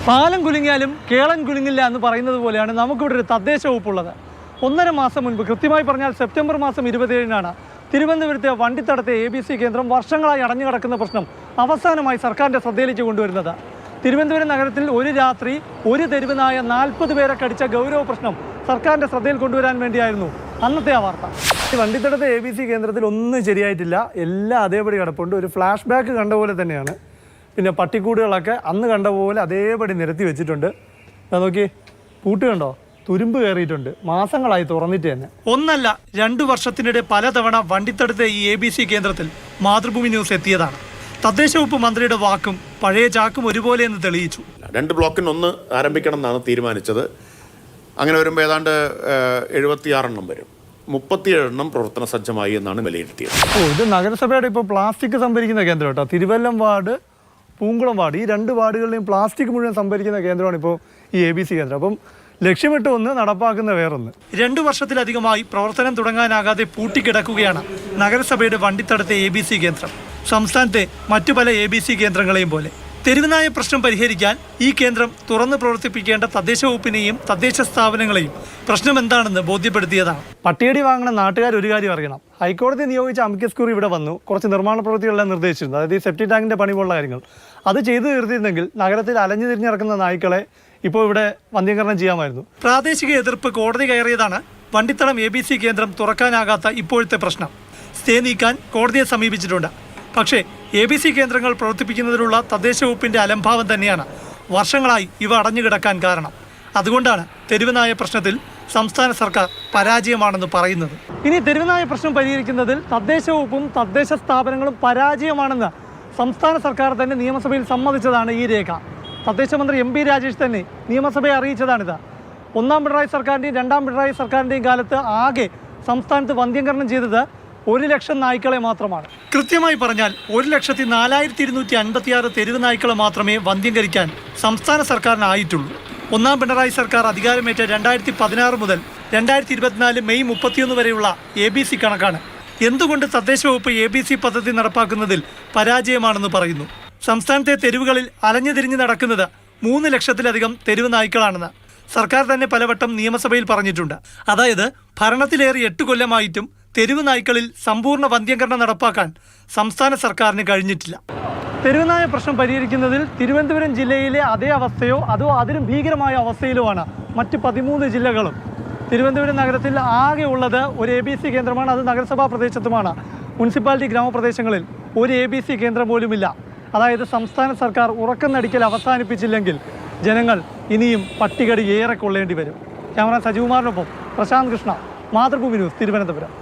പാലം കുലുങ്ങിയാലും കേളൻ കുലുങ്ങില്ല എന്ന് പറയുന്നത് പോലെയാണ് നമുക്കിവിടെ ഒരു തദ്ദേശ വകുപ്പുള്ളത്. 1.5 മാസം മുൻപ്, കൃത്യമായി പറഞ്ഞാൽ സെപ്റ്റംബർ മാസം 27-നാണ് തിരുവനന്തപുരത്തെ വണ്ടിത്തടത്തെ ABC കേന്ദ്രം വർഷങ്ങളായി അടഞ്ഞു കിടക്കുന്ന പ്രശ്നം അവസാനമായി സർക്കാരിൻ്റെ ശ്രദ്ധയിലേക്ക് കൊണ്ടുവരുന്നത്. തിരുവനന്തപുരം നഗരത്തിൽ ഒരു രാത്രി ഒരു തെരുവ് നായ 40 പേരെ കടിച്ച ഗൗരവ പ്രശ്നം സർക്കാരിൻ്റെ ശ്രദ്ധയിൽ കൊണ്ടുവരാൻ വേണ്ടിയായിരുന്നു അന്നത്തെ ആ വാർത്ത. വണ്ടിത്തടത്തെ ABC കേന്ദ്രത്തിൽ ഒന്നും ശരിയായിട്ടില്ല, എല്ലാം അതേപടി കിടപ്പുണ്ട്. ഒരു ഫ്ലാഷ് ബാക്ക് കണ്ട പോലെ തന്നെയാണ്. പിന്നെ പട്ടിക്കൂടുകളൊക്കെ അന്ന് കണ്ട പോലെ അതേപടി നിരത്തി വെച്ചിട്ടുണ്ട്. നോക്കി, പൂട്ട് കണ്ടോ, തുരുമ്പ് കയറിയിട്ടുണ്ട്. മാസങ്ങളായി തുറന്നിട്ട് തന്നെ. 1 അല്ല 2 വർഷത്തിനിടെ പലതവണ വണ്ടിത്തടത്തെ ഈ ABC കേന്ദ്രത്തിൽ മാതൃഭൂമി ന്യൂസ് എത്തിയതാണ്. തദ്ദേശ വകുപ്പ് മന്ത്രിയുടെ വാക്കും പഴയ ചാക്കും ഒരുപോലെ എന്ന് തെളിയിച്ചു. 2 ബ്ലോക്കിന് 1 ആരംഭിക്കണം എന്നാണ് തീരുമാനിച്ചത്. അങ്ങനെ വരുമ്പോൾ ഏതാണ്ട് 76 എണ്ണം വരും. 37 എണ്ണം പ്രവർത്തന സജ്ജമായി എന്നാണ് വിലയിരുത്തിയത്. ഇത് നഗരസഭയുടെ ഇപ്പോൾ പ്ലാസ്റ്റിക് സംഭരിക്കുന്ന കേന്ദ്രം കേട്ടോ. തിരുവല്ലം വാർഡ്, പൂങ്കുളം വാർഡ്, ഈ 2 വാർഡുകളിലെയും പ്ലാസ്റ്റിക് മുഴുവൻ സംഭരിക്കുന്ന കേന്ദ്രമാണ് ഇപ്പോൾ ഈ ABC കേന്ദ്രം. അപ്പം ലക്ഷ്യമിട്ട് ഒന്ന്, നടപ്പാക്കുന്ന വേറൊന്ന്. 2 വർഷത്തിലധികമായി പ്രവർത്തനം തുടങ്ങാനാകാതെ പൂട്ടിക്കിടക്കുകയാണ് നഗരസഭയുടെ വണ്ടിത്തടത്തെ ABC കേന്ദ്രം. സംസ്ഥാനത്തെ മറ്റു പല ABC കേന്ദ്രങ്ങളെയും പോലെ തെരുവുനായ പ്രശ്നം പരിഹരിക്കാൻ ഈ കേന്ദ്രം തുറന്ന് പ്രവർത്തിപ്പിക്കേണ്ട തദ്ദേശ വകുപ്പിനെയും തദ്ദേശ സ്ഥാപനങ്ങളെയും പ്രശ്നം എന്താണെന്ന് ബോധ്യപ്പെടുത്തിയതാണ്. പട്ടിയടി വാങ്ങുന്ന നാട്ടുകാർ ഒരു കാര്യം അറിയണം. ഹൈക്കോടതി നിയോഗിച്ച അമിക്കസ് ക്യൂറി ഇവിടെ വന്നു കുറച്ച് നിർമ്മാണ പ്രവൃത്തികളെല്ലാം നിർദ്ദേശിച്ചിരുന്നു. അതായത് ഈ സെപ്റ്റി ടാങ്കിൻ്റെ പണി പോലുള്ള കാര്യങ്ങൾ അത് ചെയ്തു തീർത്തിരുന്നെങ്കിൽ നഗരത്തിൽ അലഞ്ഞു തിരിഞ്ഞിറക്കുന്ന നായ്ക്കളെ ഇപ്പോൾ ഇവിടെ വന്ധ്യീകരണം ചെയ്യാമായിരുന്നു. പ്രാദേശിക എതിർപ്പ് കോടതി കയറിയതാണ് വണ്ടിത്തടം ABC കേന്ദ്രം തുറക്കാനാകാത്ത ഇപ്പോഴത്തെ പ്രശ്നം. സ്റ്റേ നീക്കാൻ കോടതിയെ സമീപിച്ചിട്ടുണ്ട്. പക്ഷേ ABC കേന്ദ്രങ്ങൾ പ്രവർത്തിപ്പിക്കുന്നതിനുള്ള തദ്ദേശ വകുപ്പിൻ്റെ അലംഭാവം തന്നെയാണ് വർഷങ്ങളായി ഇവ അടഞ്ഞുകിടക്കാൻ കാരണം. അതുകൊണ്ടാണ് തെരുവുനായ പ്രശ്നത്തിൽ സംസ്ഥാന സർക്കാർ പരാജയമാണെന്ന് പറയുന്നത്. ഇനി തെരുവുനായ പ്രശ്നം പരിഹരിക്കുന്നതിൽ തദ്ദേശ വകുപ്പും തദ്ദേശ സ്ഥാപനങ്ങളും പരാജയമാണെന്ന് സംസ്ഥാന സർക്കാർ തന്നെ നിയമസഭയിൽ സമ്മതിച്ചതാണ് ഈ രേഖ. തദ്ദേശ മന്ത്രി MP രാജേഷ് തന്നെ നിയമസഭയെ അറിയിച്ചതാണിത്. 1-ാം പിണറായി സർക്കാരിൻ്റെയും 2-ാം പിണറായി സർക്കാരിൻ്റെയും കാലത്ത് ആകെ സംസ്ഥാനത്ത് വന്ധ്യംകരണം ചെയ്തത് 1 ലക്ഷം നായ്ക്കളെ മാത്രമാണ്. കൃത്യമായി പറഞ്ഞാൽ 1,42,256 തെരുവ് നായ്ക്കളെ മാത്രമേ വന്ധ്യംകരിക്കാൻ സംസ്ഥാന സർക്കാരിനായിട്ടുള്ളൂ. 1-ാം പിണറായി സർക്കാർ അധികാരമേറ്റ 2016 മുതൽ 2024 മെയ് 31 വരെയുള്ള ABC കണക്കാണ്. എന്തുകൊണ്ട് തദ്ദേശ വകുപ്പ് ABC പദ്ധതി നടപ്പാക്കുന്നതിൽ പരാജയമാണെന്ന് പറയുന്നു. സംസ്ഥാനത്തെ തെരുവുകളിൽ അലഞ്ഞു തിരിഞ്ഞ് നടക്കുന്നത് 3 ലക്ഷത്തിലധികം തെരുവ് നായ്ക്കളാണെന്ന് സർക്കാർ തന്നെ പലവട്ടം നിയമസഭയിൽ പറഞ്ഞിട്ടുണ്ട്. അതായത് ഭരണത്തിലേറി 8 കൊല്ലമായിട്ടും തെരുവ് നായ്ക്കളിൽ സമ്പൂർണ്ണ വന്ധ്യംകരണം നടപ്പാക്കാൻ സംസ്ഥാന സർക്കാരിന് കഴിഞ്ഞിട്ടില്ല. തെരുവുനായ പ്രശ്നം പരിഹരിക്കുന്നതിൽ തിരുവനന്തപുരം ജില്ലയിലെ അതേ അവസ്ഥയോ അതോ അതിലും ഭീകരമായ അവസ്ഥയിലുമാണ് മറ്റ് 13 ജില്ലകളും. തിരുവനന്തപുരം നഗരത്തിൽ ആകെ ഉള്ളത് ഒരു ABC കേന്ദ്രമാണ്. അത് നഗരസഭാ പ്രദേശത്തുമാണ്. മുനിസിപ്പാലിറ്റി ഗ്രാമപ്രദേശങ്ങളിൽ ഒരു ABC കേന്ദ്രം പോലുമില്ല. അതായത് സംസ്ഥാന സർക്കാർ ഉറക്കം നടിക്കൽ അവസാനിപ്പിച്ചില്ലെങ്കിൽ ജനങ്ങൾ ഇനിയും പട്ടികടി ഏറെ കൊള്ളേണ്ടി വരും. ക്യാമറ സജികുമാറിനൊപ്പം പ്രശാന്ത് കൃഷ്ണ, മാതൃഭൂമി ന്യൂസ്, തിരുവനന്തപുരം.